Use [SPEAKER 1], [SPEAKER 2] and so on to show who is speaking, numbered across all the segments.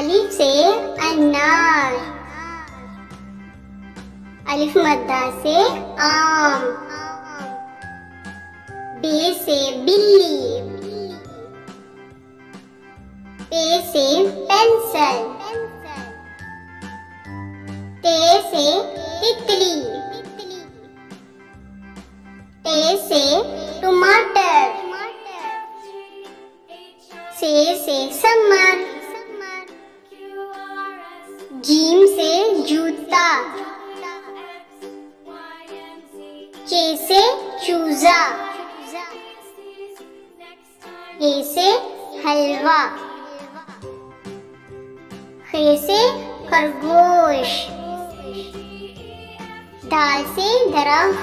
[SPEAKER 1] अलिफ से अनार, अलिफ मद्दा से आम, बे से बिल्ली, पे से पेंसिल, ते से तितली, टे से टमाटर, से समर, जीम से जूता, चे से चूजा, हे से हलवा, खे से खरगोश, दाल से दरख्त,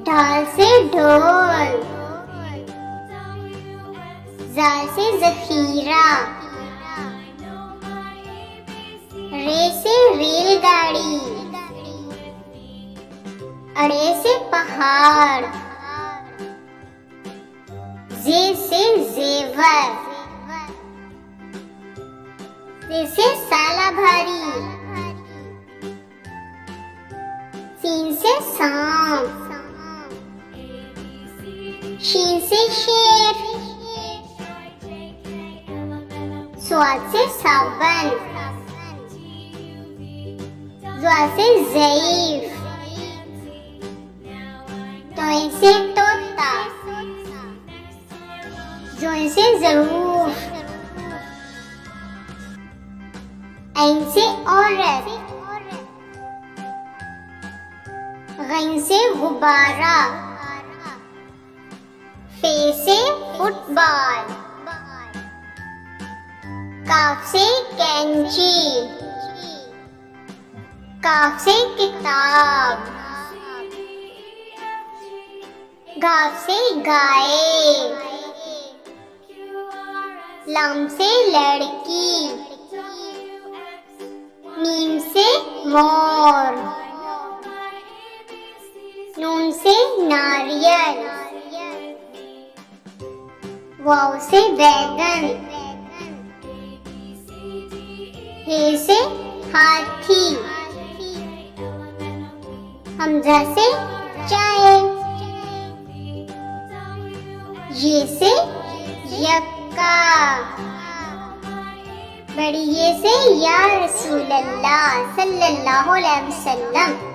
[SPEAKER 1] ढाल से ढोल, जाल से जखीरा, रे से रेलगाड़ी, अड़े से पहाड़, जे से जेवर, से साला भारी, सीन से सांप, शीन से शेर, स्वाद से साबन, ज़ा से ज़ईफ, तोय से तोता, ज़ोय से ज़रूफ, ऐन से औरत, गैन से गुब्बारा, फे से फुटबॉल, काफ से कैंची, काफ से किताब, गाफ से गाय, लाम से लड़की, मीम से मोर, नून से नारियल, वाव से बैगन, हे से हाथी, हमजा से चाय, ये से यक्का, बड़ी ये से या रसूल अल्लाह सल्लल्लाहु अलैहि वसल्लम।